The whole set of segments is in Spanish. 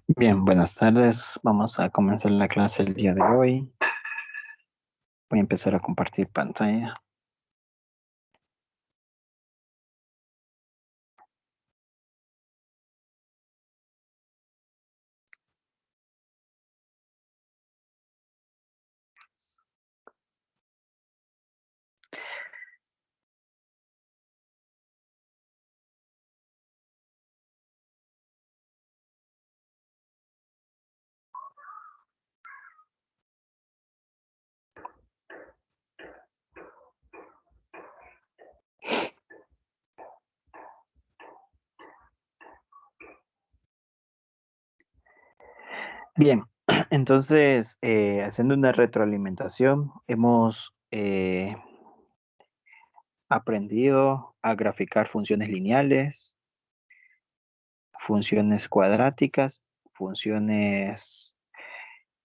Bien, buenas tardes. Vamos a comenzar la clase el día de hoy. Voy a empezar a compartir pantalla. Bien, entonces, haciendo una retroalimentación, hemos aprendido a graficar funciones lineales, funciones cuadráticas, funciones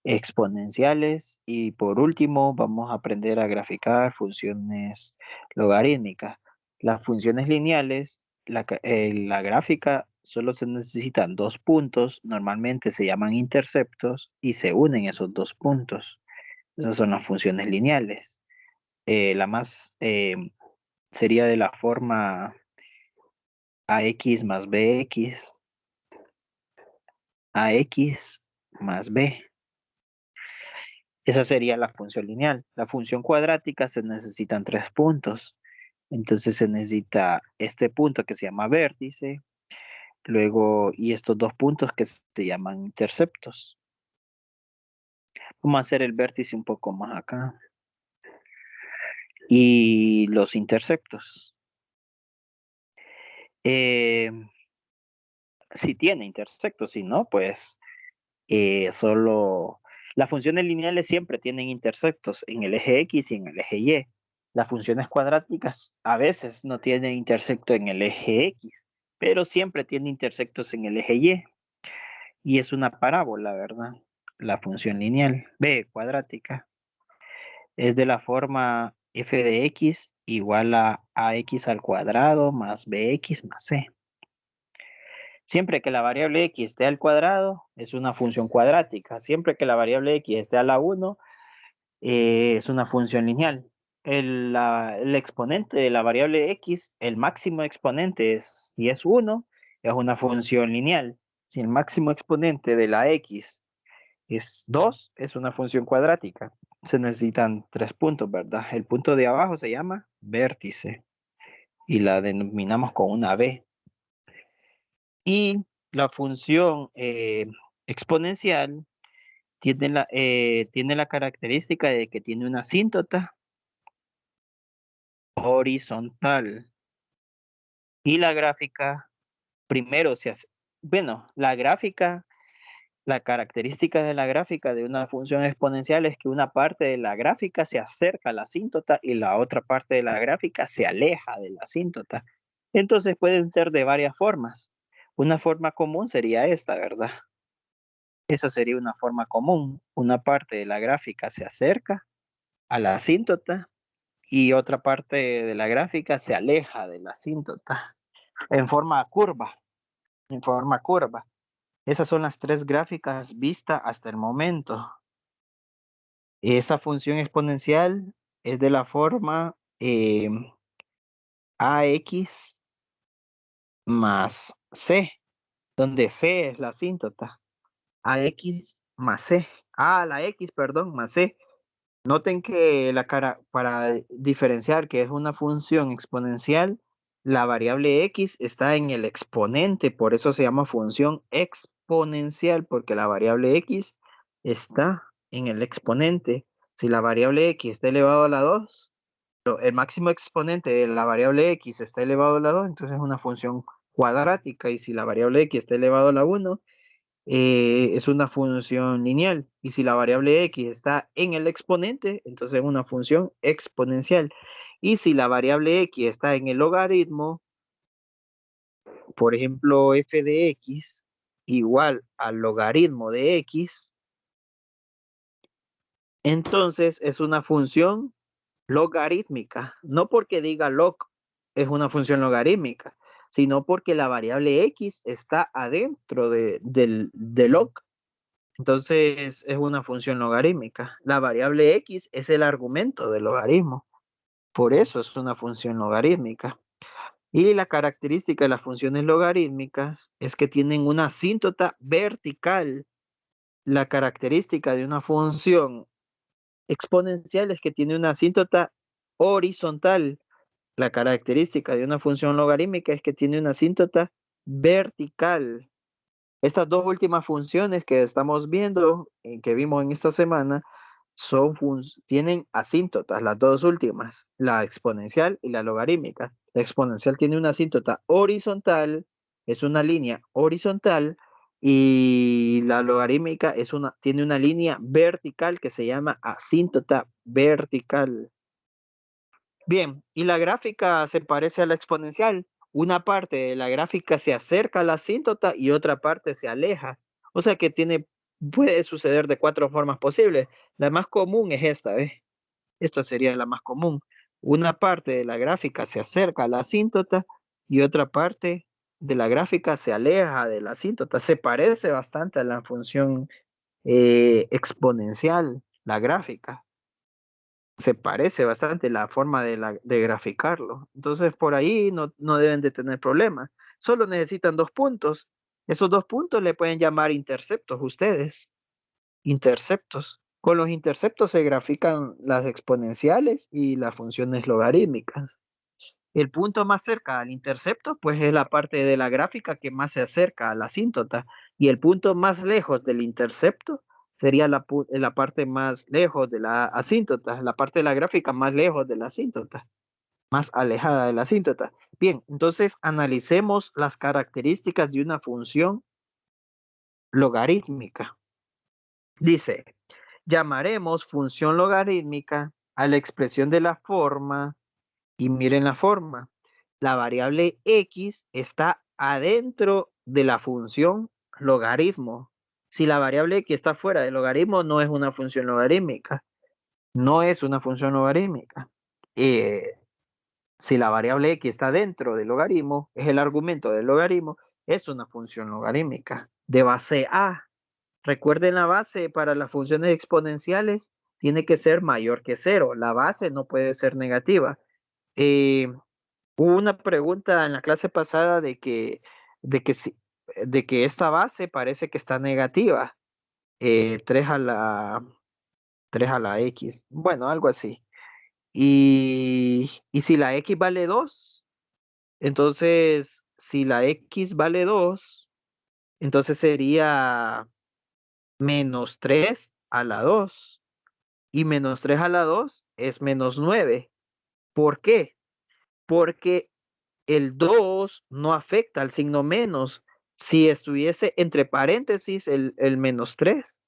exponenciales y por último vamos a aprender a graficar funciones logarítmicas. Las funciones lineales, la gráfica solo se necesitan dos puntos, normalmente se llaman interceptos y se unen esos dos puntos. Esas son las funciones lineales. La más sería de la forma ax más bx, ax más b. Esa sería la función lineal. La función cuadrática se necesitan tres puntos. Entonces se necesita este punto que se llama vértice, luego y estos dos puntos que se llaman interceptos. Vamos a hacer el vértice un poco más acá. Y los interceptos. Eh, si tiene intersectos, si no, pues solo las funciones lineales siempre tienen intersectos en el eje X y en el eje Y. Las funciones cuadráticas a veces no tienen intersecto en el eje X, pero siempre tienen intersectos en el eje Y. Y es una parábola, ¿verdad? La función lineal b cuadrática es de la forma f de x igual a ax al cuadrado más bx más c. Siempre que la variable x esté al cuadrado, es una función cuadrática. Siempre que la variable x esté a la 1, es una función lineal. El exponente de la variable x, el máximo exponente, si es 1, es una función lineal. Si el máximo exponente de la x es 2, es una función cuadrática. Se necesitan tres puntos, ¿verdad? El punto de abajo se llama vértice y la denominamos con una b. Y la función exponencial tiene la característica de que tiene una asíntota horizontal. Y la gráfica, primero se hace, bueno, la característica de la gráfica de una función exponencial es que una parte de la gráfica se acerca a la asíntota y la otra parte de la gráfica se aleja de la asíntota. Entonces pueden ser de varias formas. Una forma común sería esta, ¿verdad? Esa sería una forma común. Una parte de la gráfica se acerca a la asíntota y otra parte de la gráfica se aleja de la asíntota en forma curva, en forma curva. Esas son las tres gráficas vistas hasta el momento. Esa función exponencial es de la forma ax más c, donde c es la asíntota. Ax más c. La x, perdón, más c. Noten que para diferenciar que es una función exponencial, la variable x está en el exponente, por eso se llama función exponencial, porque la variable x está en el exponente. Si la variable x está elevado a la 2, el máximo exponente de la variable x está elevado a la 2, entonces es una función cuadrática, y si la variable x está elevado a la 1, es una función lineal. Y si la variable x está en el exponente, entonces es una función exponencial. Y si la variable x está en el logaritmo, por ejemplo, f de x igual al logaritmo de x, entonces es una función logarítmica. No porque diga log es una función logarítmica, sino porque la variable x está adentro del log. Entonces es una función logarítmica. La variable x es el argumento del logaritmo. Por eso es una función logarítmica. Y la característica de las funciones logarítmicas es que tienen una asíntota vertical. La característica de una función exponencial es que tiene una asíntota horizontal. La característica de una función logarítmica es que tiene una asíntota vertical. Estas dos últimas funciones que estamos viendo, que vimos en esta semana, tienen asíntotas, las dos últimas, la exponencial y la logarítmica. La exponencial tiene una asíntota horizontal, es una línea horizontal, y la logarítmica tiene una línea vertical que se llama asíntota vertical. Bien, y la gráfica se parece a la exponencial. Una parte de la gráfica se acerca a la asíntota y otra parte se aleja. O sea que puede suceder de 4 formas posibles. La más común es esta, ¿ves? Esta sería la más común. Una parte de la gráfica se acerca a la asíntota y otra parte de la gráfica se aleja de la asíntota. Se parece bastante a la función exponencial, la gráfica. Se parece bastante la forma de graficarlo. Entonces, por ahí no deben de tener problemas. Solo necesitan 2 puntos. Esos 2 puntos le pueden llamar interceptos ustedes. Interceptos. Con los interceptos se grafican las exponenciales y las funciones logarítmicas. El punto más cerca al intercepto, pues es la parte de la gráfica que más se acerca a la asíntota. Y el punto más lejos del intercepto sería la parte más lejos de la asíntota, la parte de la gráfica más lejos de la asíntota, más alejada de la asíntota. Bien, entonces analicemos las características de una función logarítmica. Dice, llamaremos función logarítmica a la expresión de la forma, y miren la forma. La variable x está adentro de la función logaritmo. Si la variable x está fuera del logaritmo, no es una función logarítmica. No es una función logarítmica. Si la variable x está dentro del logaritmo, es el argumento del logaritmo, es una función logarítmica de base a. Recuerden, la base para las funciones exponenciales tiene que ser mayor que 0. La base no puede ser negativa. Hubo una pregunta en la clase pasada de que, de que esta base parece que está negativa. 3 a la x. Bueno, algo así. Y si la x vale 2, entonces, si la x vale 2, entonces sería menos 3 a la 2. Y menos 3 a la 2 es menos 9. ¿Por qué? Porque el 2 no afecta al signo menos. Si estuviese entre paréntesis el menos 3,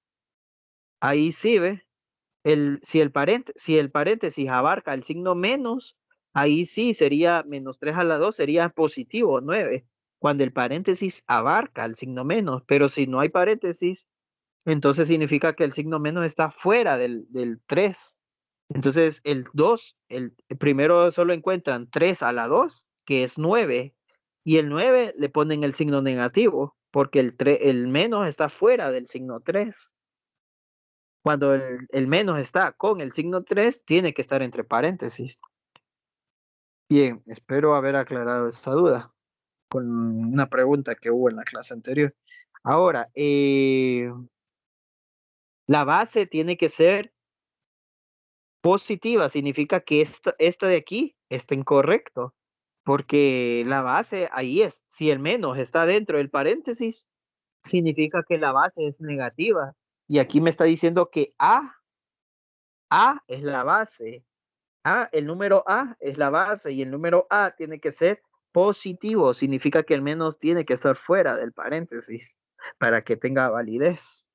ahí sí ve. Si el paréntesis abarca el signo menos, ahí sí sería menos 3 a la 2, sería positivo 9, cuando el paréntesis abarca el signo menos. Pero si no hay paréntesis, entonces significa que el signo menos está fuera del 3. Entonces el 2, el primero solo encuentran 3 a la 2, que es 9, y el 9 le ponen el signo negativo, porque el menos está fuera del signo 3. Cuando el menos está con el signo 3, tiene que estar entre paréntesis. Bien, espero haber aclarado esta duda con una pregunta que hubo en la clase anterior. Ahora, la base tiene que ser positiva, significa que esta de aquí está incorrecto, porque la base ahí es, si el menos está dentro del paréntesis, significa que la base es negativa. Y aquí me está diciendo que A es la base. El número A es la base y el número A tiene que ser positivo, significa que el menos tiene que estar fuera del paréntesis para que tenga validez.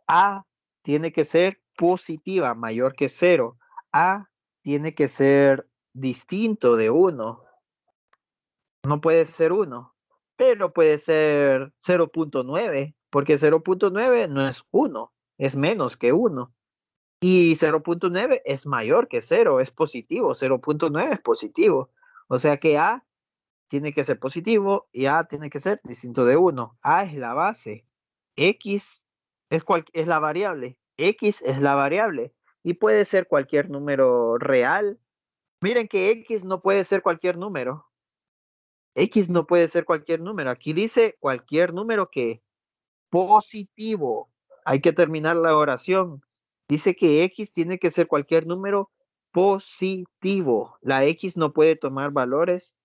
A tiene que ser positiva, mayor que 0. A tiene que ser distinto de 1. No puede ser 1, pero puede ser 0.9, porque 0.9 no es 1, es menos que 1. Y 0.9 es mayor que 0, es positivo. 0.9 es positivo. O sea que A tiene que ser positivo y A tiene que ser distinto de 1. A es la base, X es la variable, X es la variable y puede ser cualquier número real. Miren que X no puede ser cualquier número. X no puede ser cualquier número. Aquí dice cualquier número que positivo. Hay que terminar la oración. Dice que X tiene que ser cualquier número positivo. La X no puede tomar valores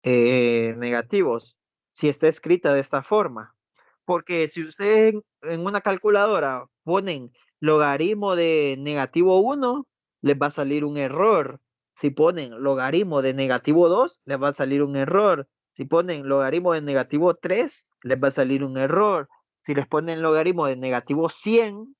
negativos si está escrita de esta forma. Porque si ustedes en una calculadora ponen logaritmo de negativo 1, les va a salir un error. Si ponen logaritmo de negativo 2, les va a salir un error. Si ponen logaritmo de negativo 3, les va a salir un error. Si les ponen logaritmo de negativo 100,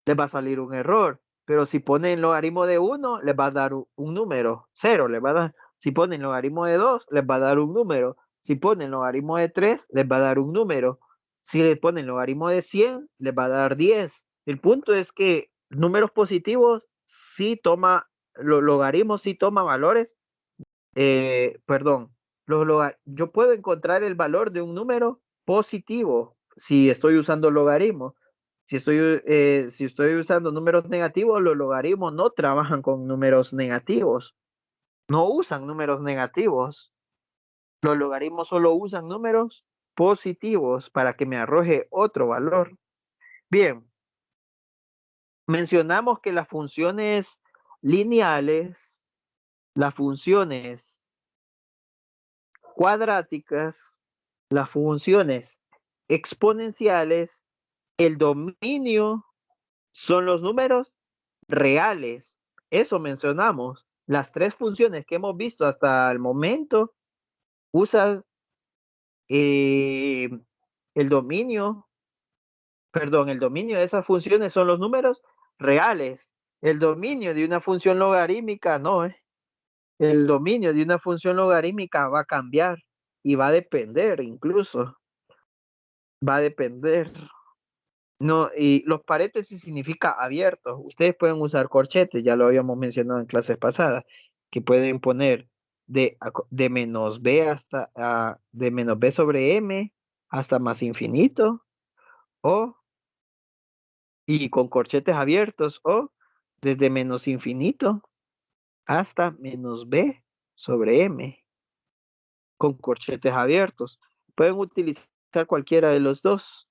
les va a salir un error. Pero si ponen logaritmo de 1, les va a dar un número, 0, les va a dar. Si ponen logaritmo de 2, les va a dar un número. Si ponen logaritmo de 3, les va a dar un número. Si le ponen logaritmo de 100, les va a dar 10. El punto es que números positivos sí toma, los logaritmos sí toma valores, perdón, yo puedo encontrar el valor de un número positivo si estoy usando logaritmos. Si estoy usando números negativos, los logaritmos no trabajan con números negativos, no usan números negativos. Los logaritmos solo usan números positivos para que me arroje otro valor. Bien, mencionamos que las funciones lineales, las funciones cuadráticas, las funciones exponenciales, el dominio son los números reales. Eso mencionamos. Las tres funciones que hemos visto hasta el momento usan eh, el dominio, perdón, el dominio de esas funciones son los números reales. El dominio de una función logarítmica no, el dominio de una función logarítmica va a cambiar y va a depender incluso. Va a depender. No, y los paréntesis significa abiertos. Ustedes pueden usar corchetes, ya lo habíamos mencionado en clases pasadas, que pueden poner de menos b hasta de menos b sobre m hasta más infinito, o y con corchetes abiertos, o desde menos infinito hasta menos b sobre m con corchetes abiertos. Pueden utilizar cualquiera de los dos.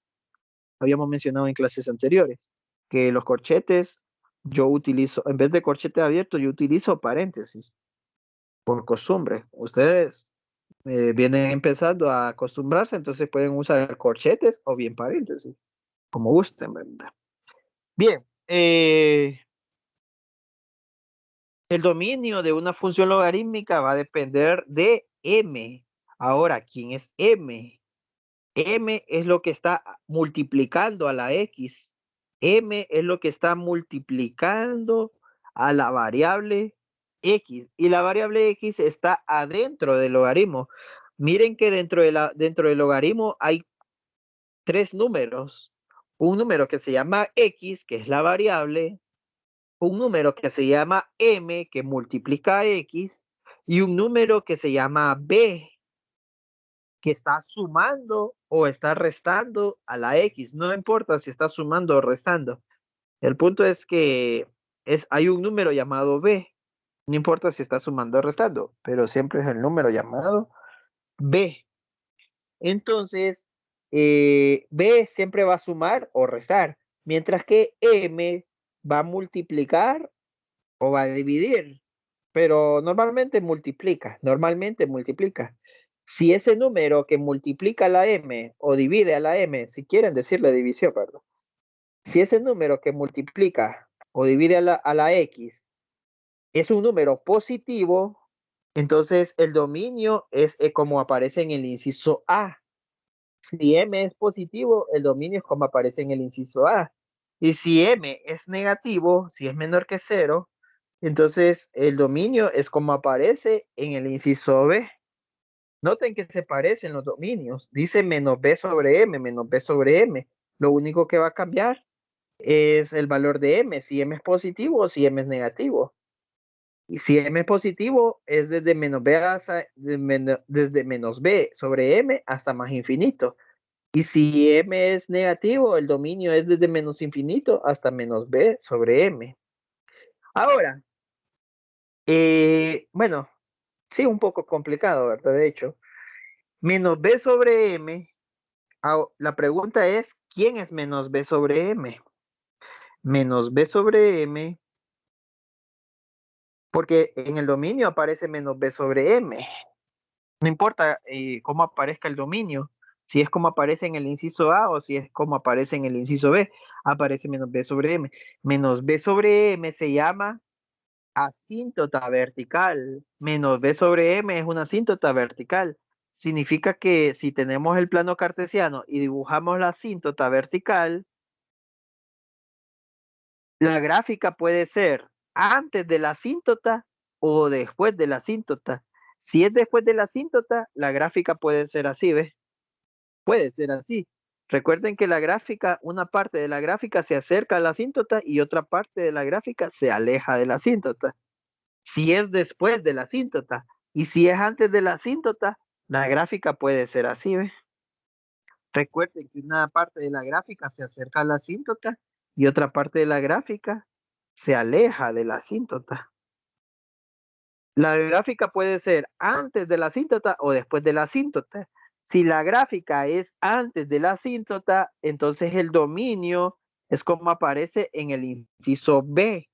Habíamos mencionado en clases anteriores que los corchetes, yo utilizo, en vez de corchete abierto, yo utilizo paréntesis por costumbre. Ustedes vienen empezando a acostumbrarse, entonces pueden usar corchetes o bien paréntesis, como gusten, ¿verdad? Bien, el dominio de una función logarítmica va a depender de m. Ahora, ¿quién es m? M es lo que está multiplicando a la X. M es lo que está multiplicando a la variable X. Y la variable X está adentro del logaritmo. Miren que dentro del logaritmo hay tres números. Un número que se llama X, que es la variable. Un número que se llama M, que multiplica a X. Y un número que se llama B, que está sumando o está restando a la X. No importa si está sumando o restando. El punto es que hay un número llamado B. No importa si está sumando o restando, pero siempre es el número llamado B. Entonces, B siempre va a sumar o restar, mientras que M va a multiplicar o va a dividir, pero normalmente multiplica. Si ese número que multiplica la m o divide a la m, si quieren decirle división, perdón, si ese número que multiplica o divide a la x es un número positivo, entonces el dominio es como aparece en el inciso A. Si m es positivo, el dominio es como aparece en el inciso A. Y si m es negativo, si es menor que 0, entonces el dominio es como aparece en el inciso B. Noten que se parecen los dominios. Dice menos b sobre m, menos b sobre m. Lo único que va a cambiar es el valor de m, si m es positivo o si m es negativo. Y si m es positivo, es desde menos b desde menos b sobre m hasta más infinito. Y si m es negativo, el dominio es desde menos infinito hasta menos b sobre m. Ahora, bueno, sí, un poco complicado, ¿verdad? De hecho, menos b sobre m. La pregunta es, ¿quién es menos b sobre m? Menos b sobre m, porque en el dominio aparece menos b sobre m. No importa cómo aparezca el dominio, si es como aparece en el inciso A o si es como aparece en el inciso B, aparece menos b sobre m. Menos b sobre m se llama asíntota vertical. Menos b sobre m es una asíntota vertical. Significa que si tenemos el plano cartesiano y dibujamos la asíntota vertical, la gráfica puede ser antes de la asíntota o después de la asíntota. Si es después de la asíntota, la gráfica puede ser así, ¿ves? Puede ser así. Recuerden que la gráfica, una parte de la gráfica se acerca a la asíntota y otra parte de la gráfica se aleja de la asíntota. Si es después de la asíntota y si es antes de la asíntota, la gráfica puede ser así, ¿ves? Recuerden que una parte de la gráfica se acerca a la asíntota y otra parte de la gráfica se aleja de la asíntota. La gráfica puede ser antes de la asíntota o después de la asíntota. Si la gráfica es antes de la asíntota, entonces el dominio es como aparece en el inciso B.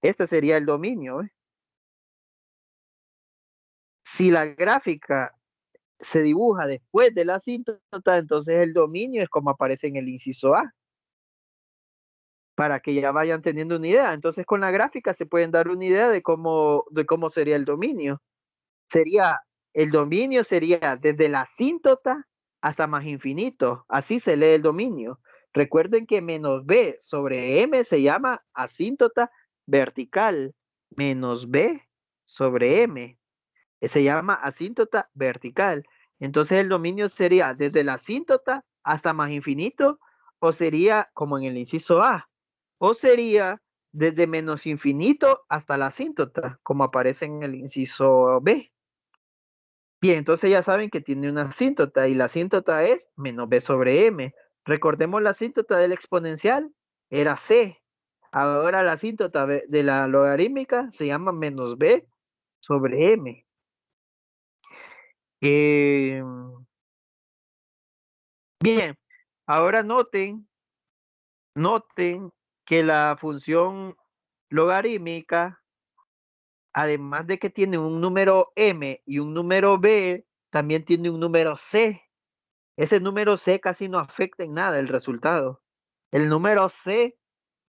Este sería el dominio, ¿eh? Si la gráfica se dibuja después de la asíntota, entonces el dominio es como aparece en el inciso A, para que ya vayan teniendo una idea. Entonces con la gráfica se pueden dar una idea de cómo sería el dominio. Sería, el dominio sería desde la asíntota hasta más infinito. Así se lee el dominio. Recuerden que menos b sobre m se llama asíntota vertical. Menos b sobre m se llama asíntota vertical. Entonces el dominio sería desde la asíntota hasta más infinito, o sería como en el inciso A, o sería desde menos infinito hasta la asíntota, como aparece en el inciso B. Bien, entonces ya saben que tiene una asíntota y la asíntota es menos b sobre m. Recordemos la asíntota de la exponencial, era c. Ahora la asíntota de la logarítmica se llama menos b sobre m. Eh, bien, ahora noten que la función logarítmica, además de que tiene un número m y un número b, también tiene un número c. Ese número C casi no afecta en nada el resultado. El número C,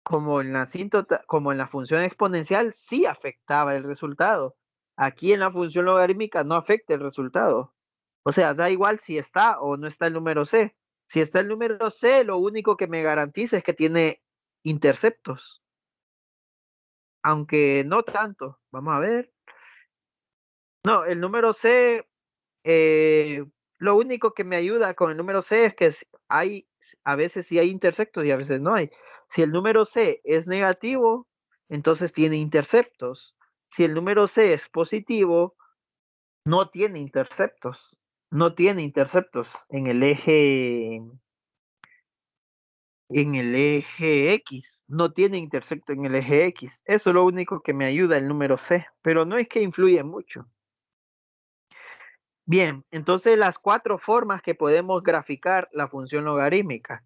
como en la asíntota, como en la función exponencial, sí afectaba el resultado. Aquí en la función logarítmica no afecta el resultado. O sea, da igual si está o no está el número C. Si está el número C, lo único que me garantiza es que tiene interceptos. Aunque no tanto. Vamos a ver. No, el número C, eh, lo único que me ayuda con el número C es que a veces sí hay interceptos y a veces no hay. Si el número C es negativo, entonces tiene interceptos. Si el número C es positivo, no tiene interceptos. No tiene interceptos en el eje X. No tiene intercepto en el eje X. Eso es lo único que me ayuda el número C, pero no es que influye mucho. Bien, entonces las cuatro formas que podemos graficar la función logarítmica.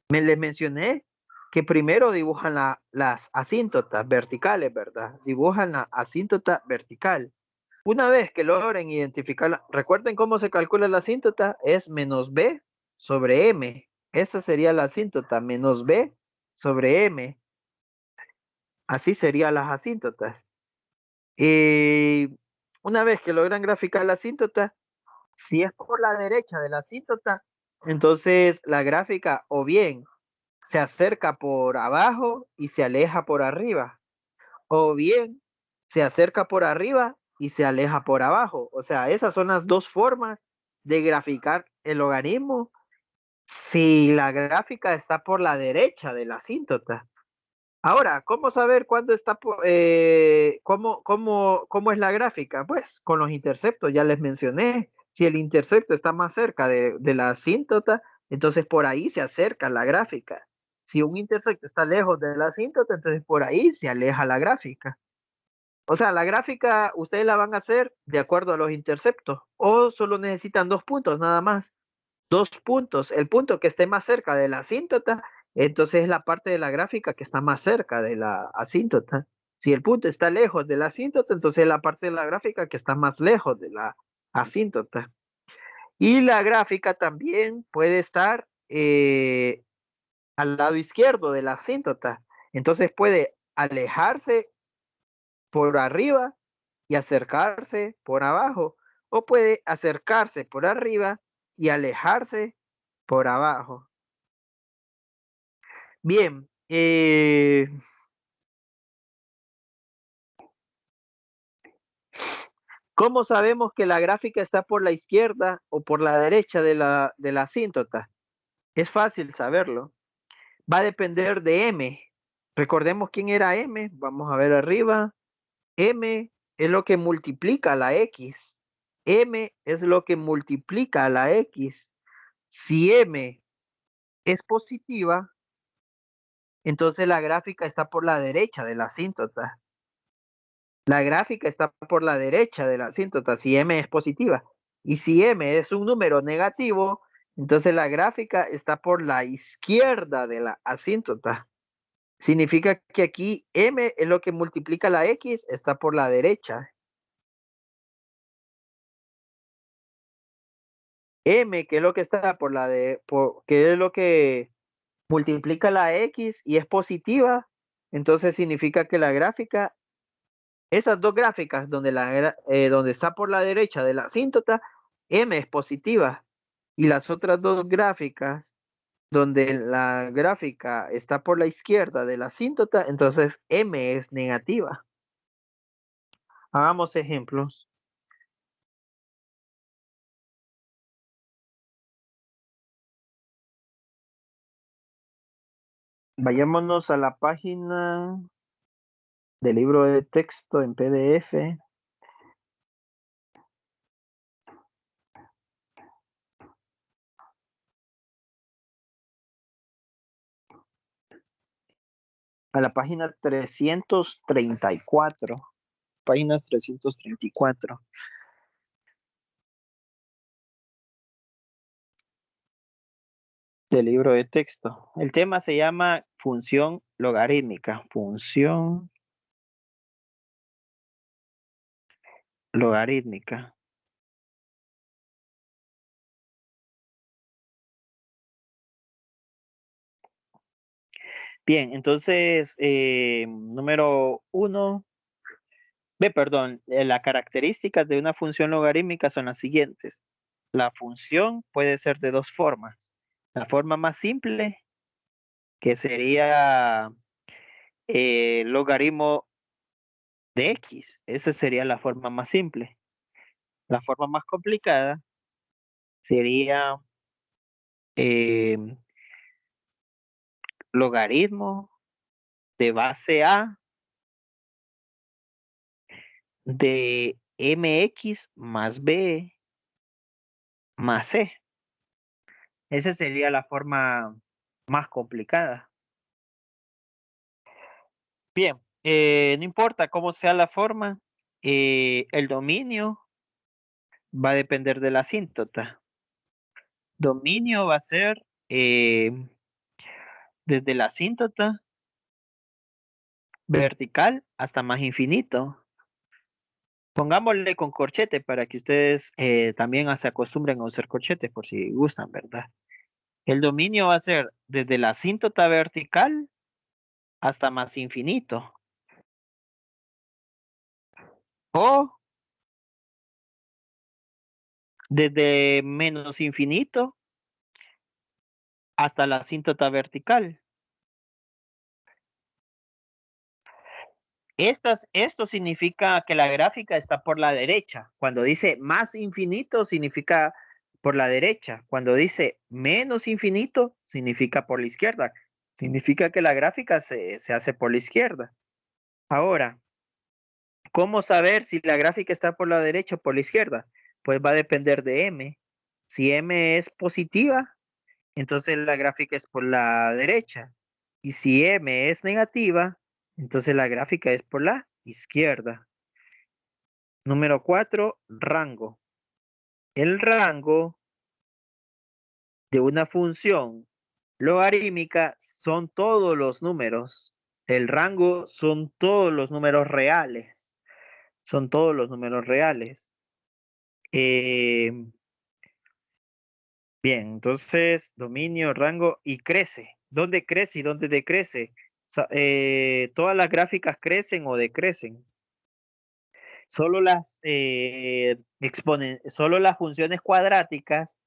Les mencioné que primero dibujan las asíntotas verticales, ¿verdad? Dibujan la asíntota vertical. Una vez que logren identificarla, recuerden cómo se calcula la asíntota, es menos b sobre m. Esa sería la asíntota, menos b sobre m. Así serían las asíntotas. Y una vez que logran graficar la asíntota, si es por la derecha de la asíntota, entonces la gráfica o bien se acerca por abajo y se aleja por arriba, o bien se acerca por arriba y se aleja por abajo. O sea, esas son las dos formas de graficar el logaritmo si la gráfica está por la derecha de la asíntota. Ahora, ¿cómo saber cuándo está, cómo es la gráfica? Pues con los interceptos, ya les mencioné. Si el intercepto está más cerca de la asíntota, entonces por ahí se acerca la gráfica. Si un intercepto está lejos de la asíntota, entonces por ahí se aleja la gráfica. O sea, la gráfica ustedes la van a hacer de acuerdo a los interceptos o solo necesitan 2 puntos nada más. 2 puntos. El punto que esté más cerca de la asíntota, entonces es la parte de la gráfica que está más cerca de la asíntota. Si el punto está lejos de la asíntota, entonces es la parte de la gráfica que está más lejos de la asíntota. Y la gráfica también puede estar al lado izquierdo de la asíntota. Entonces puede alejarse por arriba y acercarse por abajo, o puede acercarse por arriba y alejarse por abajo. Bien, ¿cómo sabemos que la gráfica está por la izquierda o por la derecha de la asíntota? Es fácil saberlo. Va a depender de M. Recordemos quién era M. Vamos a ver arriba. M es lo que multiplica la X. M es lo que multiplica la X. Si M es positiva, entonces la gráfica está por la derecha de la asíntota. La gráfica está por la derecha de la asíntota si M es positiva. Y si M es un número negativo, entonces la gráfica está por la izquierda de la asíntota. Significa que aquí M es lo que multiplica la X, está por la derecha. M, que es lo que está que es lo que multiplica la X y es positiva, entonces significa que la gráfica, esas dos gráficas donde está por la derecha de la asíntota, M es positiva. Y las otras dos gráficas donde la gráfica está por la izquierda de la asíntota, entonces M es negativa. Hagamos ejemplos. Vayámonos a la página del libro de texto en PDF. A la página 334. Páginas 334 del libro de texto. El tema se llama función logarítmica. Función logarítmica. Bien, entonces, número 1. Perdón, las características de una función logarítmica son las siguientes. La función puede ser de dos formas. La forma más simple, que sería logaritmo de x. Esa sería la forma más simple. La forma más complicada sería eh, logaritmo de base a de mx más b más c. Esa sería la forma más complicada. Bien, no importa cómo sea la forma, el dominio va a depender de la asíntota. Dominio va a ser desde la asíntota vertical hasta más infinito. Pongámosle con corchete para que ustedes también se acostumbren a usar corchete por si gustan, ¿verdad? El dominio va a ser desde la asíntota vertical hasta más infinito. O desde menos infinito hasta la asíntota vertical. Esto significa que la gráfica está por la derecha. Cuando dice más infinito, significa por la derecha. Cuando dice menos infinito, significa por la izquierda. Significa que la gráfica se hace por la izquierda. Ahora, ¿cómo saber si la gráfica está por la derecha o por la izquierda? Pues va a depender de M. Si M es positiva, entonces la gráfica es por la derecha. Y si M es negativa, entonces la gráfica es por la izquierda. Número 4, rango. El rango de una función logarítmica son todos los números. El rango son todos los números reales. Son todos los números reales. Eh, bien, entonces dominio, rango y crece. ¿Dónde crece y dónde decrece? Todas las gráficas crecen o decrecen. Solo las funciones cuadráticas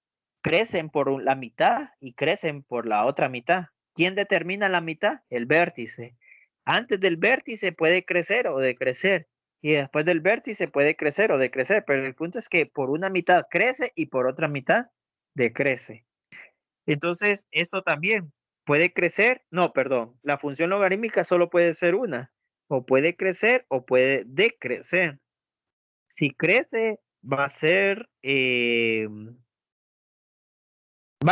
crecen por la mitad y crecen por la otra mitad. ¿Quién determina la mitad? El vértice. Antes del vértice puede crecer o decrecer. Y después del vértice puede crecer o decrecer. Pero el punto es que por una mitad crece y por otra mitad decrece. Entonces, esto también puede crecer. No, perdón. La función logarítmica solo puede ser una. O puede crecer o puede decrecer. Si crece, va a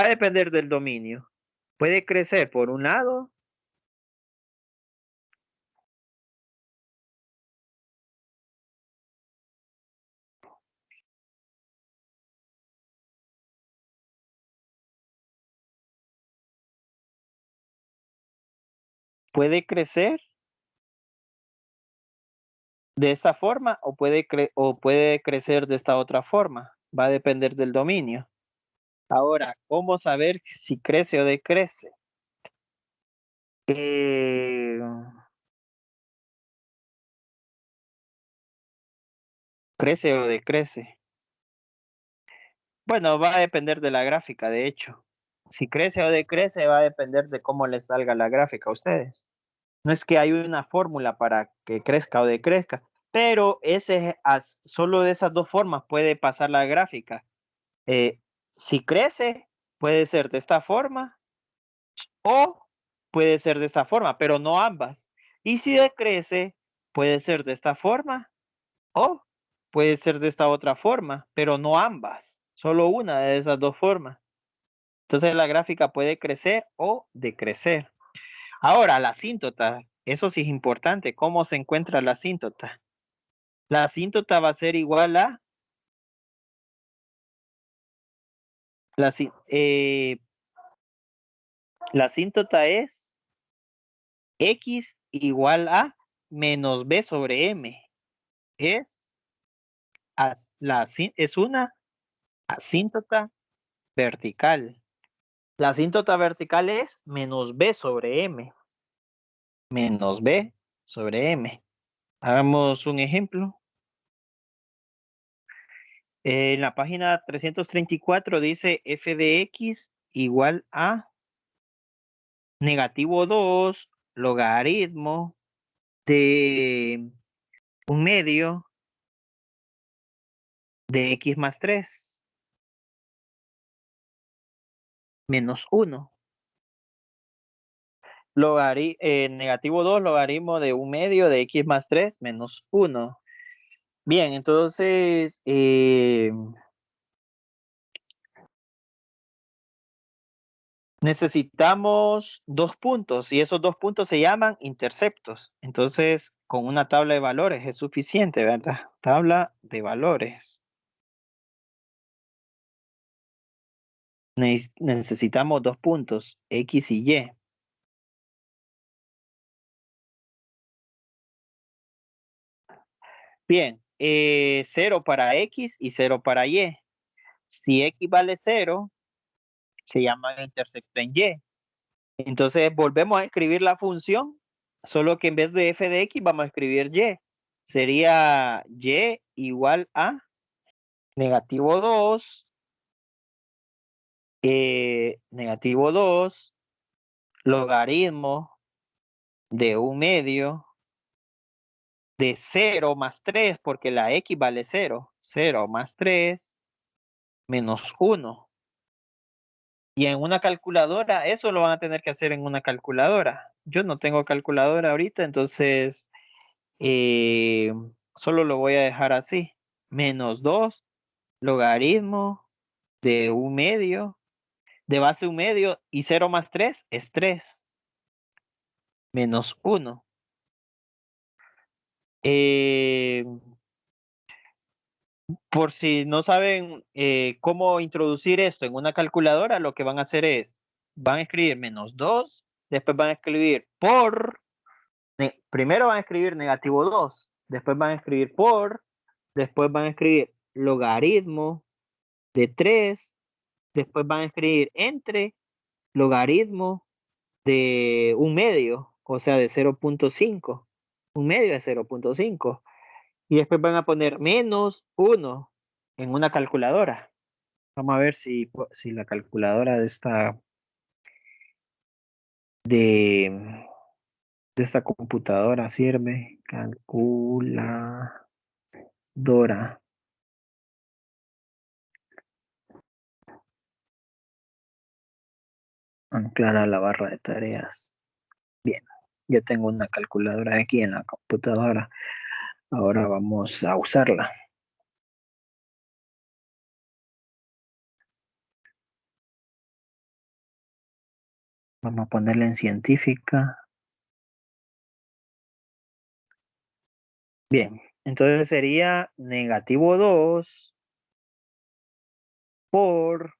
depender del dominio. Puede crecer por un lado, puede crecer de esta forma o puede crecer de esta otra forma. Va a depender del dominio. Ahora, ¿cómo saber si crece o decrece? Eh, ¿Crece o decrece? Bueno, va a depender de la gráfica, de hecho. Si crece o decrece va a depender de cómo les salga la gráfica a ustedes. No es que hay una fórmula para que crezca o decrezca, pero solo de esas dos formas puede pasar la gráfica. Eh, si crece, puede ser de esta forma o puede ser de esta forma, pero no ambas. Y si decrece, puede ser de esta forma o puede ser de esta otra forma, pero no ambas, solo una de esas dos formas. Entonces la gráfica puede crecer o decrecer. Ahora, la asíntota, eso sí es importante. ¿Cómo se encuentra la asíntota? La asíntota va a ser igual a la, así- la asíntota es x igual a menos b sobre m. Es, es una asíntota vertical. La asíntota vertical es menos b sobre m. Menos b sobre m. Hagamos un ejemplo. En la página 334 dice f de x igual a negativo 2 logaritmo de un medio de x más 3 menos 1. Negativo 2 logaritmo de un medio de x más 3 menos 1. Bien, entonces necesitamos dos puntos y esos dos puntos se llaman interceptos. Entonces, con una tabla de valores es suficiente, ¿verdad? Tabla de valores. Necesitamos dos puntos, X y Y. Bien, 0 para X y 0 para Y. Si X vale 0, se llama intercepto en Y. Entonces volvemos a escribir la función, solo que en vez de f de X vamos a escribir Y. Sería Y igual a negativo 2, negativo 2, logaritmo de un medio de 0 más 3, porque la X vale 0. 0 más 3 menos 1. Y en una calculadora, eso lo van a tener que hacer en una calculadora. Yo no tengo calculadora ahorita, entonces eh, solo lo voy a dejar así. Menos 2 logaritmo de un medio, de base un medio, y 0 más 3 es 3, menos 1. Eh, por si no saben cómo introducir esto en una calculadora, lo que van a hacer es, van a escribir menos 2, después van a escribir por, primero van a escribir negativo 2, después van a escribir por, después van a escribir logaritmo de 3, después van a escribir entre logaritmo de un medio, o sea, de 0.5. Un medio de 0.5. Y después van a poner menos 1 en una calculadora. Vamos a ver si la calculadora de, de esta computadora sirve. Calculadora. Anclar a la barra de tareas. Bien, ya tengo una calculadora aquí en la computadora. Ahora vamos a usarla. Vamos a ponerla en científica. Bien, entonces sería negativo 2 por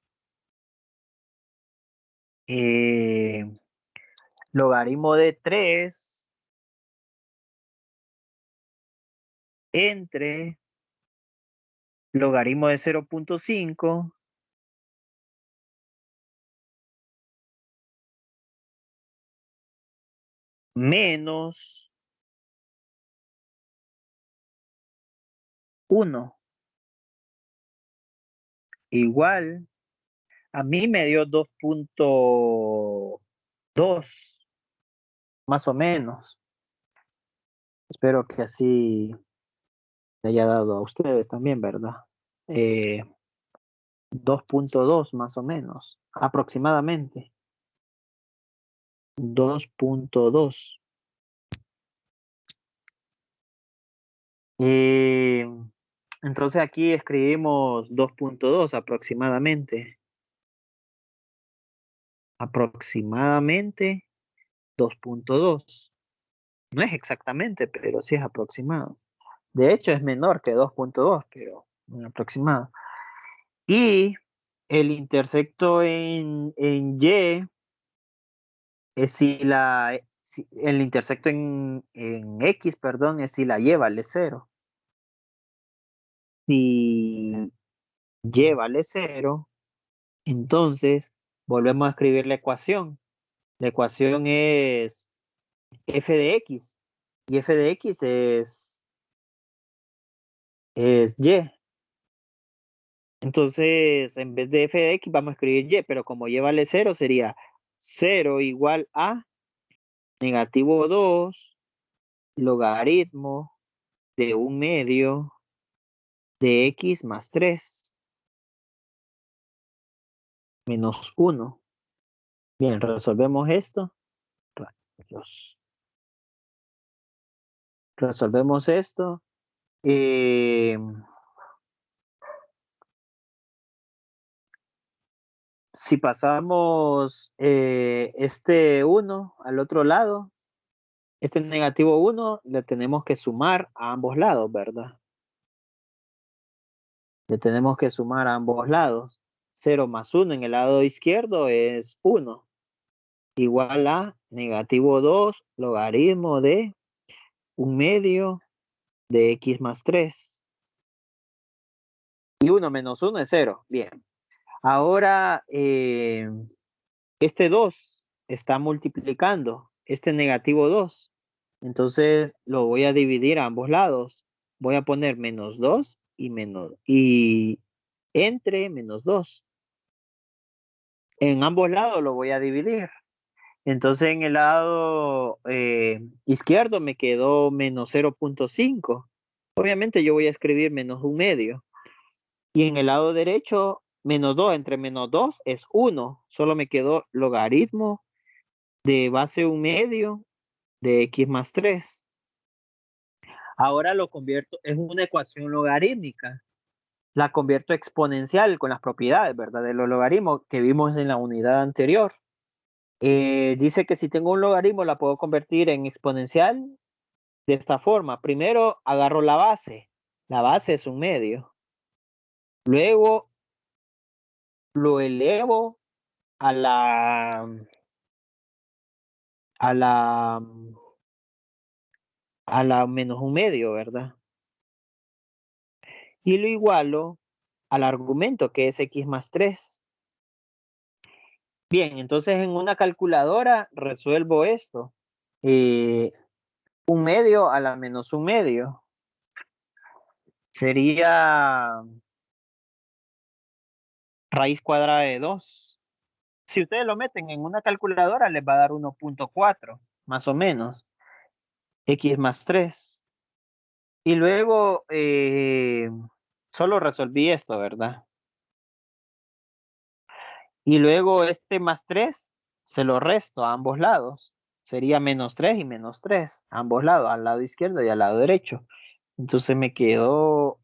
eh, logaritmo de 3 entre logaritmo de 0.5 menos 1 igual, a mí me dio 2.2 más o menos. Espero que así le haya dado a ustedes también, ¿verdad? Eh, 2.2 más o menos, aproximadamente. 2.2. Eh, entonces aquí escribimos 2.2 aproximadamente. Aproximadamente 2.2. No es exactamente, pero sí es aproximado. De hecho, es menor que 2.2, pero aproximado. Y el intersecto en Y es el intersecto en X, perdón, es si la Y vale 0. Si Y vale 0, entonces volvemos a escribir la ecuación. La ecuación es f de x. Y f de x es y. Entonces, en vez de f de x vamos a escribir y, pero como y vale 0, sería 0 igual a negativo 2 logaritmo de un medio de x más 3 menos 1. Bien, resolvemos esto. Rayos. Resolvemos esto. Eh, si pasamos este 1 al otro lado, este negativo 1 le tenemos que sumar a ambos lados, ¿verdad? Le tenemos que sumar a ambos lados. 0 más 1 en el lado izquierdo es 1. Igual a negativo 2 logaritmo de un medio de x más 3. Y 1 menos 1 es 0. Bien. Ahora, este 2 está multiplicando este negativo 2. Entonces lo voy a dividir a ambos lados. Voy a poner menos 2 y entre menos 2. En ambos lados lo voy a dividir. Entonces en el lado izquierdo me quedó menos 0.5. Obviamente yo voy a escribir menos un medio. Y en el lado derecho menos 2 entre menos 2 es 1. Solo me quedó logaritmo de base 1/2 de x más 3. Ahora lo convierto, es una ecuación logarítmica. La convierto a exponencial con las propiedades, ¿verdad? De los logaritmos que vimos en la unidad anterior. Dice que si tengo un logaritmo la puedo convertir en exponencial de esta forma. Primero agarro la base. La base es 1/2. Luego lo elevo a a la, a la menos 1/2, ¿verdad? Y lo igualo al argumento que es x más 3. Bien, entonces en una calculadora resuelvo esto. 1/2 a la menos 1/2 sería raíz cuadrada de 2. Si ustedes lo meten en una calculadora les va a dar 1.4, más o menos, x más 3. Y luego solo resolví esto, ¿verdad? Y luego este más 3 se lo resto a ambos lados. Sería menos 3 y menos 3, a ambos lados, al lado izquierdo y al lado derecho. Entonces me quedó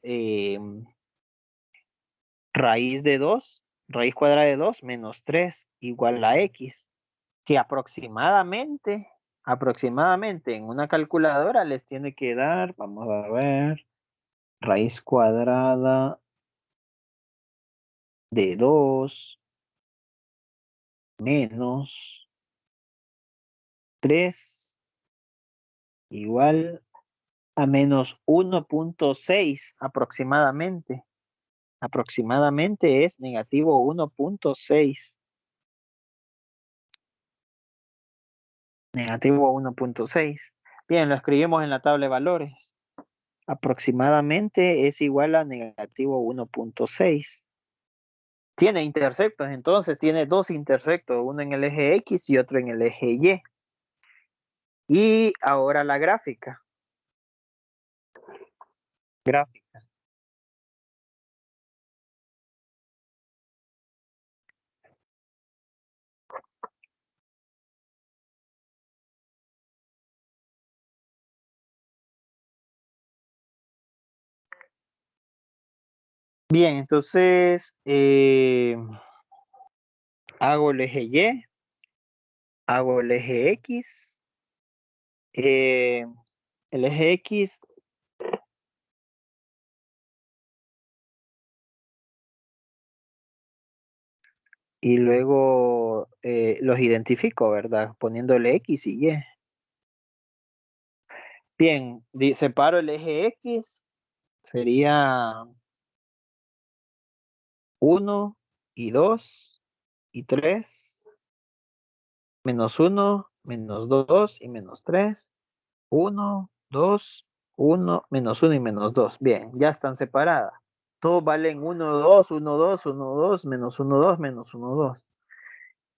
raíz de 2, raíz cuadrada de 2 menos 3 igual a x, que aproximadamente en una calculadora les tiene que dar, vamos a ver, raíz cuadrada de 2 menos 3 igual a menos 1.6 aproximadamente. Aproximadamente es negativo 1.6. Negativo 1.6. Bien, lo escribimos en la tabla de valores. Aproximadamente es igual a negativo 1.6. Tiene intersectos, entonces tiene dos intersectos, uno en el eje X y otro en el eje Y. Y ahora la gráfica. Gráfica. Bien, entonces hago el eje Y, hago el eje X. eh, el eje X y luego los identifico, ¿verdad? Poniéndole X y Y. Bien, separo el eje X, sería 1 y 2 y 3, menos 1, menos 2 y menos 3, 1, 2, 1, menos 1 y menos 2. Bien, ya están separadas. Todos valen 1, 2, 1, 2, 1, 2, menos 1, 2, menos 1, 2.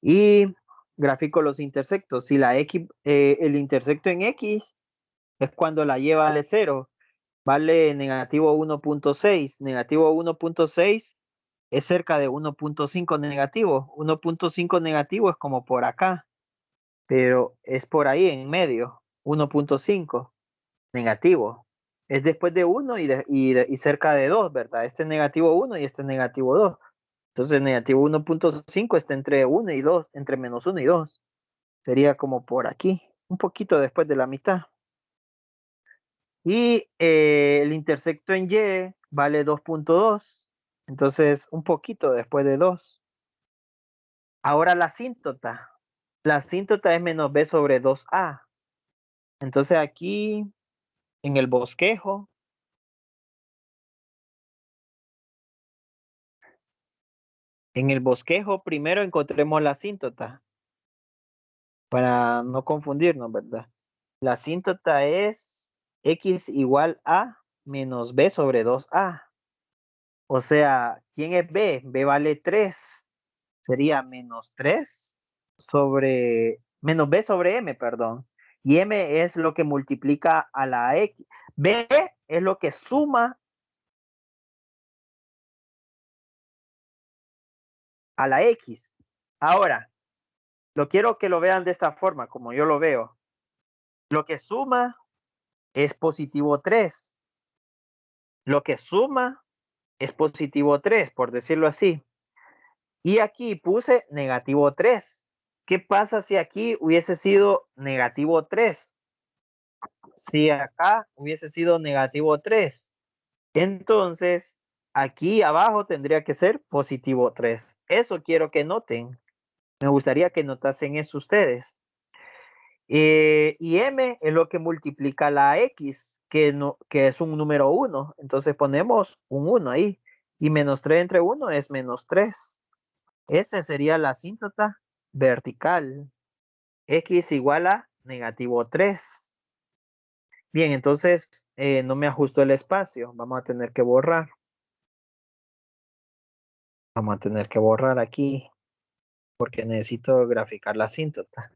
Y grafico los intersectos. Si la X, el intersecto en X es cuando la Y vale 0, vale negativo 1.6. Negativo 1.6 es cerca de 1.5 negativo. 1.5 negativo es como por acá, pero es por ahí en medio. 1.5 negativo. Es después de 1 y cerca de 2, ¿verdad? Este es negativo 1 y este es negativo 2. Entonces negativo 1.5 está entre 1 y 2, entre menos 1 y 2. Sería como por aquí, un poquito después de la mitad. Y el intersecto en Y vale 2.2. Entonces un poquito después de 2. Ahora la asíntota. La asíntota es menos b sobre 2a. Entonces aquí en el bosquejo, primero encontremos la asíntota para no confundirnos, ¿verdad? La asíntota es x igual a menos b sobre 2a. O sea, ¿quién es b? B vale 3. Sería menos 3 sobre, menos b sobre m, perdón. Y m es lo que multiplica a la x. B es lo que suma a la X. Ahora, lo quiero que lo vean de esta forma, como yo lo veo. Lo que suma es positivo 3. Lo que suma es positivo 3, por decirlo así. Y aquí puse negativo 3. ¿Qué pasa si aquí hubiese sido negativo 3? Si acá hubiese sido negativo 3, entonces aquí abajo tendría que ser positivo 3. Eso quiero que noten. Me gustaría que notasen eso ustedes. Y m es lo que multiplica la x, que es un número 1. Entonces ponemos un 1 ahí. Y menos 3 entre 1 es menos 3. Esa sería la asíntota vertical. X igual a negativo 3. Bien, entonces no me ajustó el espacio. Vamos a tener que borrar. Vamos a tener que borrar aquí porque necesito graficar la asíntota.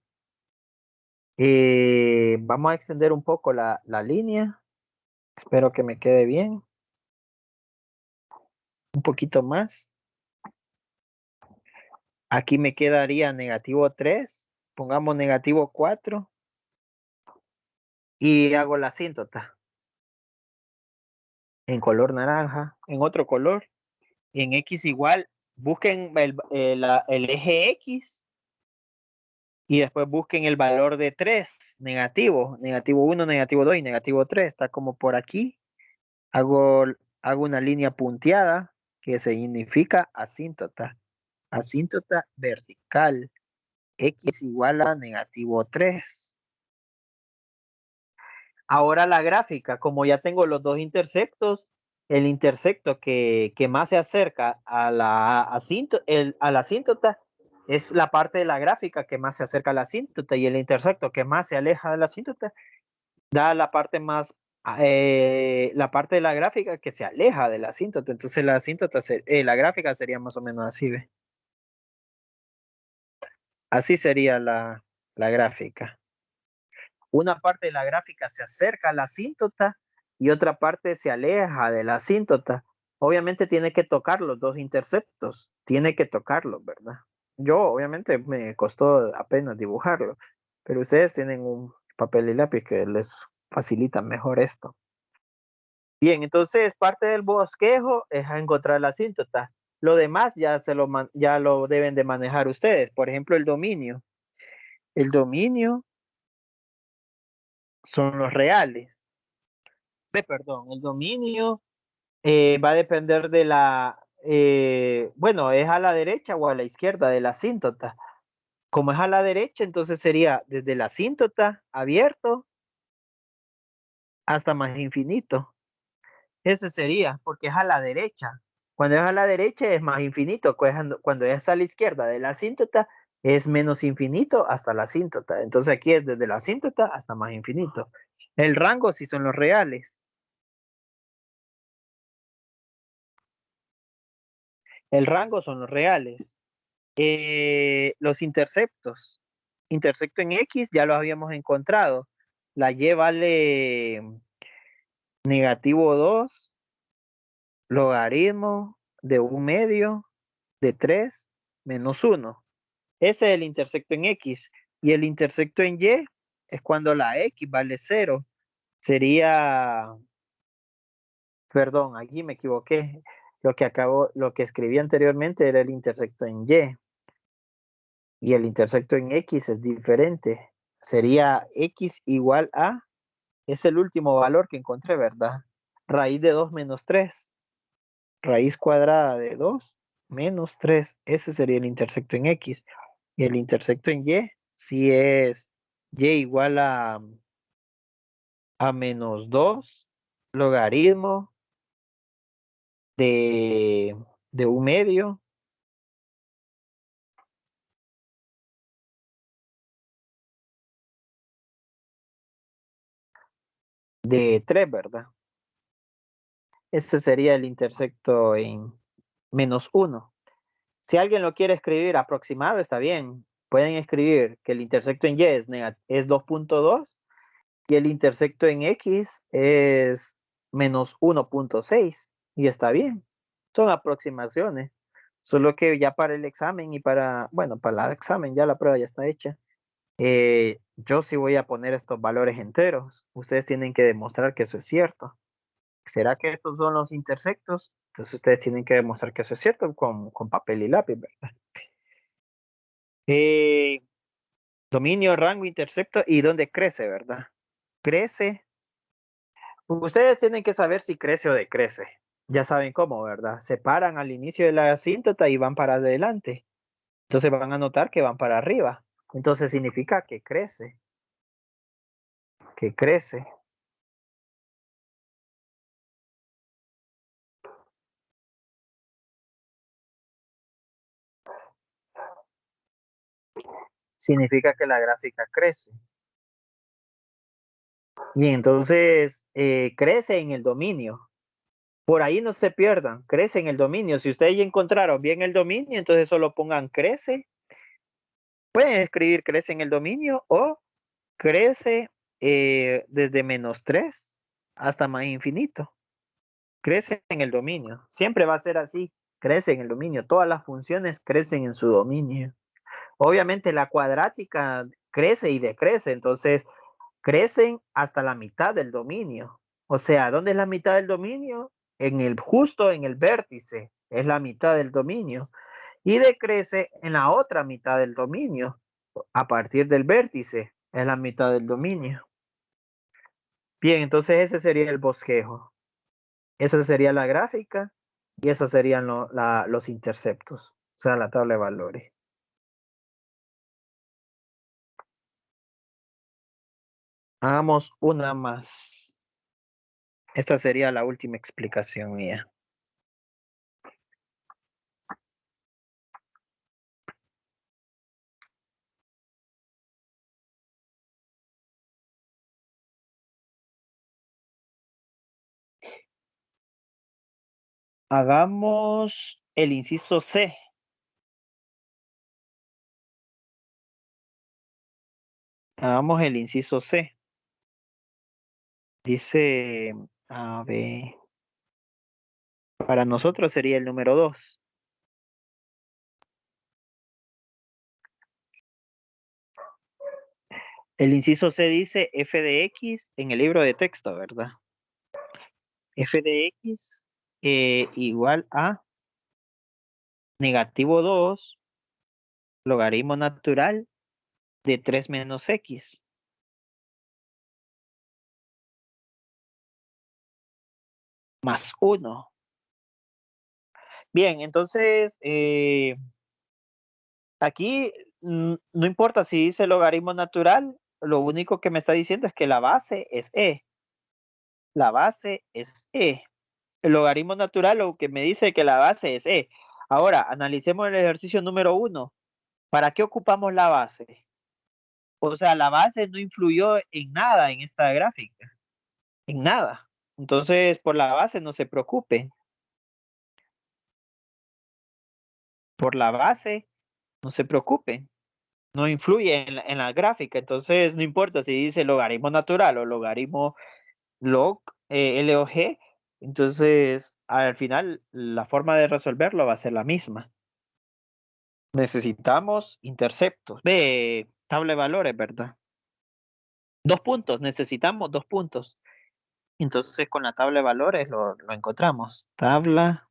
Vamos a extender un poco la línea. Espero que me quede bien. Un poquito más. Aquí me quedaría negativo 3. Pongamos negativo 4. Y hago la asíntota en color naranja, en otro color. En X igual, busquen el eje X y después busquen el valor de 3, negativo, negativo 1, negativo 2 y negativo 3. Está como por aquí. Hago, hago una línea punteada que significa asíntota. Asíntota vertical. X igual a negativo 3. Ahora la gráfica, como ya tengo los dos intersectos, el intersecto que más se acerca a la asíntota es la parte de la gráfica que más se acerca a la asíntota, y el intersecto que más se aleja de la asíntota da la parte más, la parte de la gráfica que se aleja de la asíntota. Entonces la asíntota, la gráfica sería más o menos así, ¿ve? Así sería la gráfica. Una parte de la gráfica se acerca a la asíntota y otra parte se aleja de la asíntota. Obviamente tiene que tocar los dos interceptos, tiene que tocarlos, ¿verdad? Yo obviamente me costó apenas dibujarlo, pero ustedes tienen un papel y lápiz que les facilita mejor esto. Bien, entonces parte del bosquejo es encontrar la asíntota. Lo demás ya lo deben de manejar ustedes. Por ejemplo, el dominio. El dominio son los reales. Perdón, el dominio va a depender de bueno, es a la derecha o a la izquierda de la asíntota. Como es a la derecha, entonces sería desde la asíntota abierto hasta más infinito. Ese sería, porque es a la derecha. Cuando es a la derecha es más infinito. Cuando es a la izquierda de la asíntota es menos infinito hasta la asíntota. Entonces aquí es desde la asíntota hasta más infinito. El rango sí son los reales. El rango son los reales. Los interceptos. Intercepto en X ya los habíamos encontrado. La Y vale negativo 2, logaritmo de 1/2 de 3 menos 1. Ese es el intersecto en X. Y el intersecto en Y es cuando la X vale 0. Sería, perdón, aquí me equivoqué. Lo que escribí anteriormente era el intersecto en Y. Y el intersecto en X es diferente. Sería X igual a, es el último valor que encontré, ¿verdad? Raíz de 2 menos 3. Raíz cuadrada de 2 menos 3. Ese sería el intersecto en X. Y el intersecto en Y, si es Y igual a menos 2 logaritmo de 1/2 de 3, ¿verdad? Ese sería el intersecto en menos 1. Si alguien lo quiere escribir aproximado, está bien. Pueden escribir que el intersecto en Y es 2.2 y el intersecto en X es menos 1.6 y está bien. Son aproximaciones. Solo que ya para el examen y bueno, para el examen ya la prueba ya está hecha. Yo sí voy a poner estos valores enteros. Ustedes tienen que demostrar que eso es cierto. ¿Será que estos son los intersectos? Entonces ustedes tienen que demostrar que eso es cierto con papel y lápiz, ¿verdad? Eh, Dominio, rango, intersecto y dónde crece, ¿verdad? Crece. Ustedes tienen que saber si crece o decrece. Ya saben cómo, ¿verdad? Se paran al inicio de la asíntota y van para adelante. Entonces van a notar que van para arriba. Entonces significa que crece, que crece. Significa que la gráfica crece. Y entonces crece en el dominio. Por ahí no se pierdan, crece en el dominio. Si ustedes ya encontraron bien el dominio, entonces solo pongan crece. Pueden escribir crece en el dominio o crece desde -3 hasta más infinito. Crece en el dominio. Siempre va a ser así. Crece en el dominio. Todas las funciones crecen en su dominio. Obviamente la cuadrática crece y decrece, entonces crecen hasta la mitad del dominio. O sea, ¿dónde es la mitad del dominio? Justo en el vértice, es la mitad del dominio. Y decrece en la otra mitad del dominio, a partir del vértice, es la mitad del dominio. Bien, entonces ese sería el bosquejo. Esa sería la gráfica y esos serían los interceptos, o sea, la tabla de valores. Hagamos una más. Esta sería la última explicación mía. Hagamos el inciso C. Hagamos el inciso C. Dice, a ver, para nosotros sería el número 2. El inciso C dice f de x en el libro de texto, ¿verdad? F de x igual a -2 logaritmo natural de 3 menos x más 1. Bien, entonces aquí no importa si dice logaritmo natural, lo único que me está diciendo es que la base es e. La base es e. El logaritmo natural lo que me dice que la base es e. Ahora, analicemos el ejercicio número 1. ¿Para qué ocupamos la base? O sea, la base no influyó en nada en esta gráfica, en nada. Entonces, por la base no se preocupen. Por la base no se preocupen. No influye en la gráfica. Entonces, no importa si dice logaritmo natural o logaritmo log, L o G. Entonces, al final, la forma de resolverlo va a ser la misma. Necesitamos interceptos. Ve, tabla de valores, ¿verdad? 2 puntos, necesitamos 2 puntos. Entonces, con la tabla de valores lo encontramos. Tabla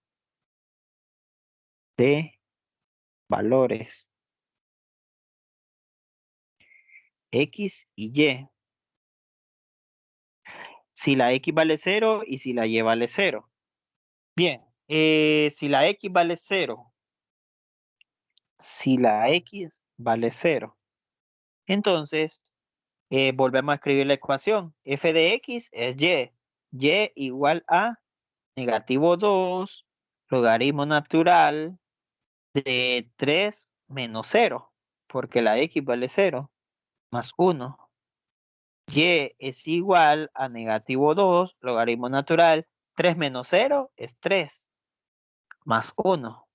de valores. X y Y. Si la X vale 0 y si la Y vale 0. Bien, si la X vale 0, si la X vale 0, entonces volvemos a escribir la ecuación. F de X es Y. Y igual a -2 logaritmo natural de 3 menos 0, porque la X vale 0, más 1. Y es igual a -2 logaritmo natural. 3 menos 0 es 3, más 1.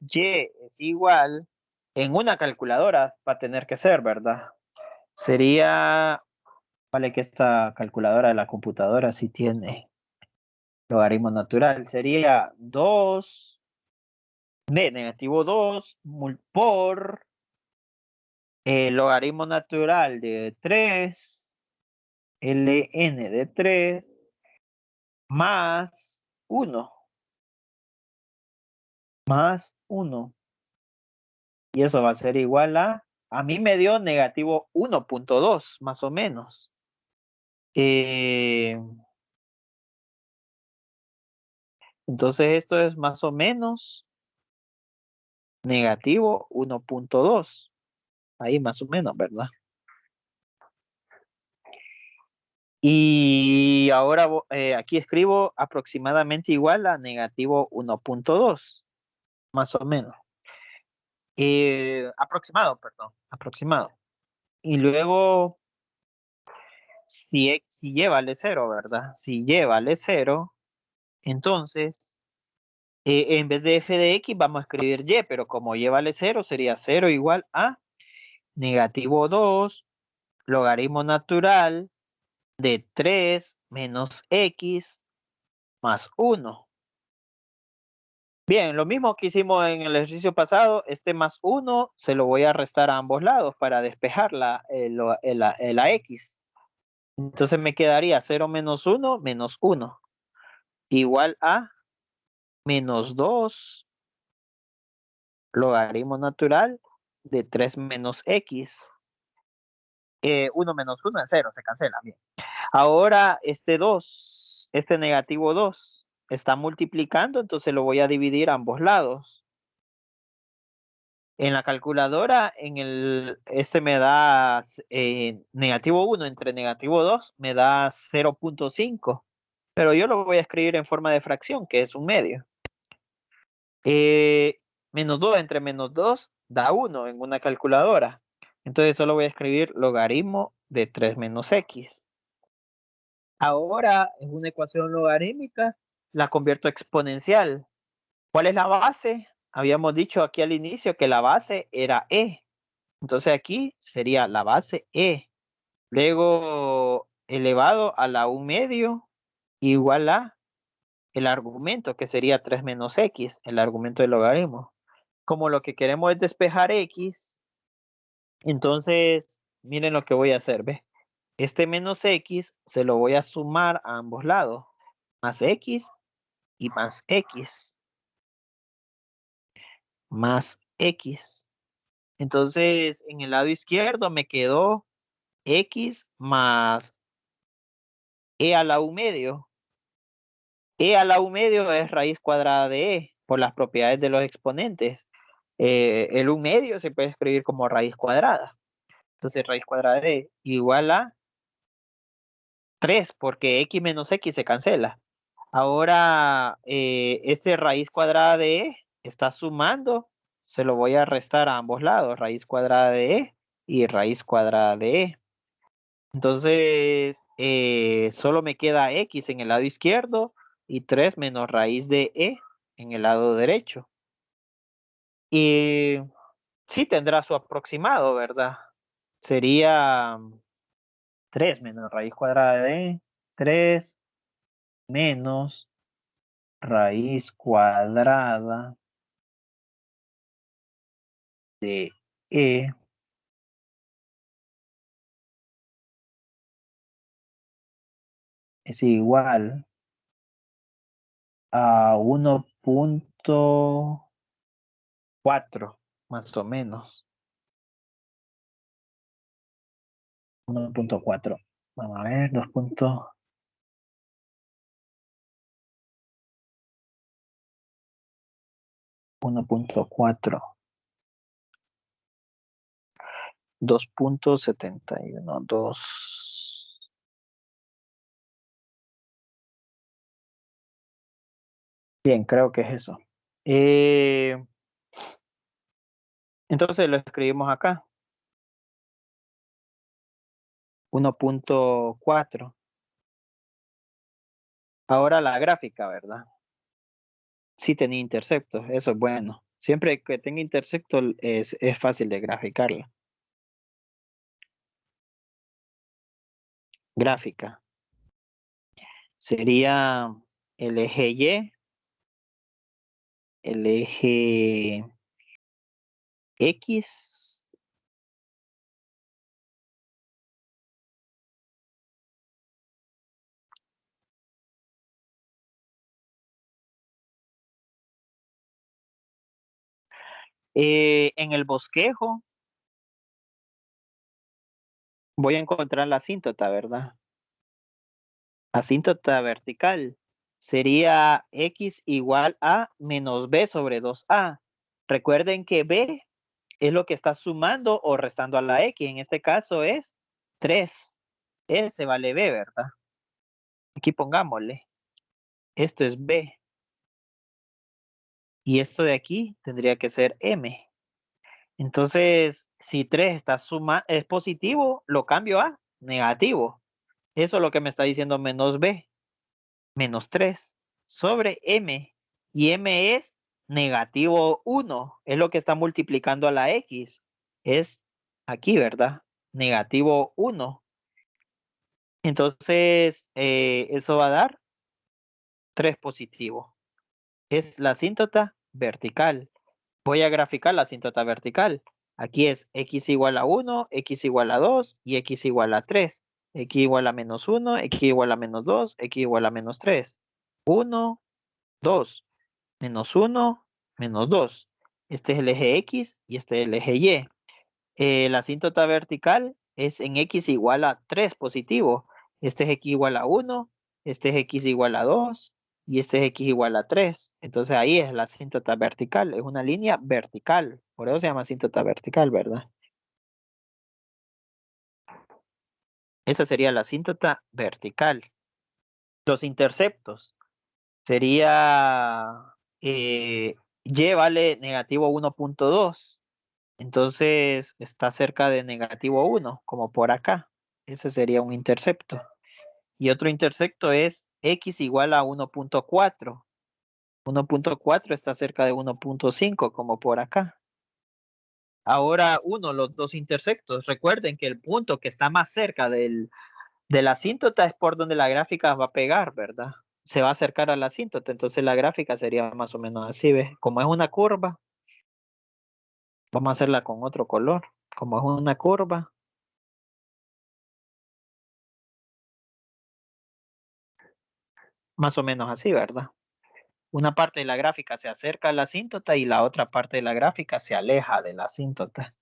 Y es igual, en una calculadora va a tener que ser, ¿verdad? Sería, vale que esta calculadora de la computadora sí tiene logaritmo natural. Sería 2 B, negativo 2 por el logaritmo natural de 3, ln de 3, más 1, más 1. Y eso va a ser igual a mí me dio negativo 1.2, más o menos. Eh, entonces esto es más o menos negativo 1.2. Ahí más o menos, ¿verdad? Y ahora aquí escribo aproximadamente igual a negativo 1.2, más o menos. Aproximado, perdón, aproximado. Y luego, si y vale 0, ¿verdad? Si y vale 0, entonces, en vez de f de x vamos a escribir y, pero como y vale 0, sería 0 igual a negativo 2 logaritmo natural de 3 menos x más 1. Bien, lo mismo que hicimos en el ejercicio pasado, este más 1 se lo voy a restar a ambos lados para despejar la x. Entonces me quedaría 0 menos 1 menos 1 igual a menos 2 logaritmo natural de 3 menos x. 1 menos 1 es 0, se cancela. Bien. Ahora este 2, este negativo 2, está multiplicando, entonces lo voy a dividir a ambos lados. En la calculadora, este me da negativo 1 entre negativo 2, me da 0.5. Pero yo lo voy a escribir en forma de fracción, que es un medio. Menos 2 entre menos 2 da 1 en una calculadora. Entonces solo voy a escribir logaritmo de 3 menos x. Ahora, en una ecuación logarítmica, la convierto a exponencial. ¿Cuál es la base? Habíamos dicho aquí al inicio que la base era e. Entonces aquí sería la base e. Luego elevado a la 1 medio igual a el argumento, que sería 3 menos x, el argumento del logaritmo. Como lo que queremos es despejar x, entonces miren lo que voy a hacer, ¿ve? Este menos x se lo voy a sumar a ambos lados, más x y más x, más x. Entonces en el lado izquierdo me quedó x más e a la u medio. E a la u medio es raíz cuadrada de e por las propiedades de los exponentes. El u medio se puede escribir como raíz cuadrada. Entonces raíz cuadrada de e igual a 3 porque x menos x se cancela. Ahora este raíz cuadrada de e está sumando. Se lo voy a restar a ambos lados. Raíz cuadrada de e y raíz cuadrada de e. Entonces, solo me queda x en el lado izquierdo y 3 menos raíz de e en el lado derecho. Y sí tendrá su aproximado, ¿verdad? Sería 3 menos raíz cuadrada de e, 3 menos raíz cuadrada de e es igual a 1.4, más o menos. 1.4. Vamos a ver, 1.4. 2.71. 2. Bien, creo que es eso. Entonces lo escribimos acá. 1.4. Ahora la gráfica, ¿verdad? Sí tenía intersectos, eso es bueno. Siempre que tenga intersectos es fácil de graficarla. Gráfica. Sería el eje Y, el eje X. En el bosquejo voy a encontrar la asíntota, ¿verdad? Asíntota vertical sería X igual a menos B sobre 2A. Recuerden que B es lo que está sumando o restando a la X. En este caso es 3. Ese vale B, ¿verdad? Aquí pongámosle. Esto es B. Y esto de aquí tendría que ser M. Entonces, si 3 es positivo, lo cambio a negativo. Eso es lo que me está diciendo menos B. Menos 3 sobre M. Y M es negativo 1. Es lo que está multiplicando a la X. Es aquí, ¿verdad? Negativo 1. Entonces, eso va a dar 3 positivo. Es la asíntota vertical. Voy a graficar la asíntota vertical. Aquí es x igual a 1, x igual a 2 y x igual a 3. X igual a menos 1, x igual a menos 2, x igual a menos 3. 1, 2, menos 1, menos 2. Este es el eje X y este es el eje Y. La asíntota vertical es en x igual a 3 positivo. Este es x igual a 1, este es x igual a 2 y este es x igual a 3. Entonces ahí es la asíntota vertical, es una línea vertical. Por eso se llama asíntota vertical, ¿verdad? Esa sería la asíntota vertical. Los interceptos sería y vale negativo 1.2. Entonces está cerca de negativo 1, como por acá. Ese sería un intercepto. Y otro intercepto es x igual a 1.4. 1.4 está cerca de 1.5, como por acá. Ahora los dos interceptos. Recuerden que el punto que está más cerca de la asíntota es por donde la gráfica va a pegar, ¿verdad? Se va a acercar a la asíntota, entonces la gráfica sería más o menos así, ¿ves? Como es una curva, vamos a hacerla con otro color. Como es una curva, más o menos así, ¿verdad? Una parte de la gráfica se acerca a la asíntota y la otra parte de la gráfica se aleja de la asíntota.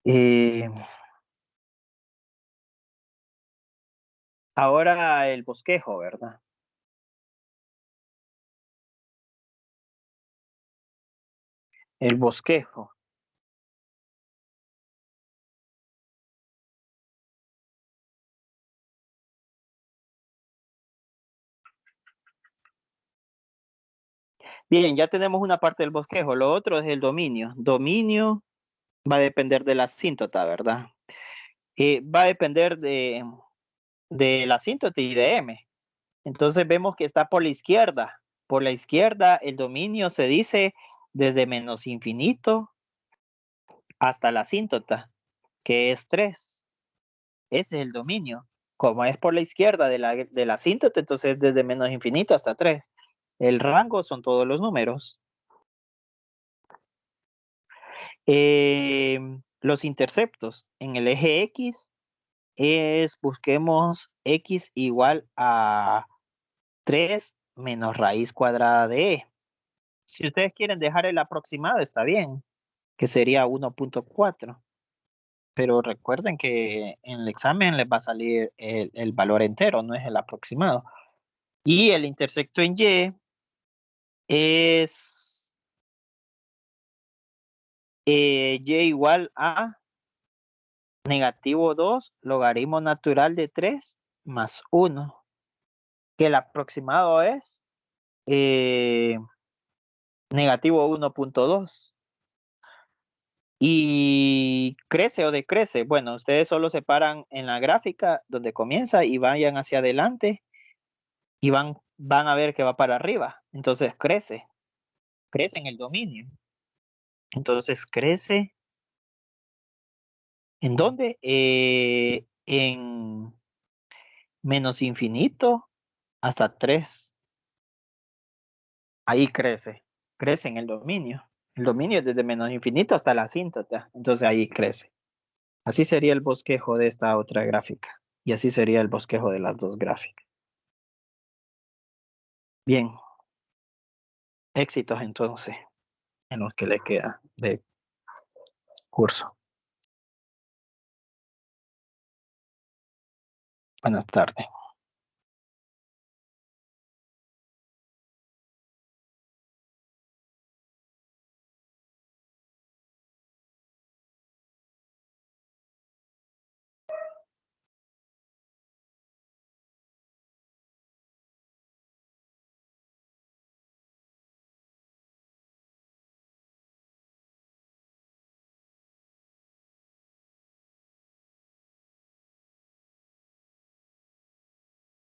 Eh, Ahora el bosquejo, ¿verdad? El bosquejo. Bien, ya tenemos una parte del bosquejo. Lo otro es el dominio. Dominio va a depender de la asíntota, ¿verdad? Va a depender de la asíntota y de M. Entonces vemos que está por la izquierda. Por la izquierda el dominio se dice desde menos infinito hasta la asíntota, que es 3. Ese es el dominio. Como es por la izquierda de la asíntota, entonces desde menos infinito hasta 3. El rango son todos los números. Los interceptos en el eje X busquemos X igual a 3 menos raíz cuadrada de E. Si ustedes quieren dejar el aproximado, está bien, que sería 1.4. Pero recuerden que en el examen les va a salir el valor entero, no es el aproximado. Y el intersecto en Y es Y igual a negativo 2 logaritmo natural de 3 más 1, que el aproximado es eh, negativo 1.2. Y crece o decrece. Bueno, ustedes solo se paran en la gráfica donde comienza y vayan hacia adelante y van a ver que va para arriba. Entonces crece en el dominio. Entonces crece, ¿en dónde? En menos infinito hasta 3. Ahí crece en el dominio. El dominio es desde menos infinito hasta la asíntota, entonces ahí crece. Así sería el bosquejo de esta otra gráfica. Y así sería el bosquejo de las dos gráficas. Bien, éxitos entonces en los que le queda de curso. Buenas tardes.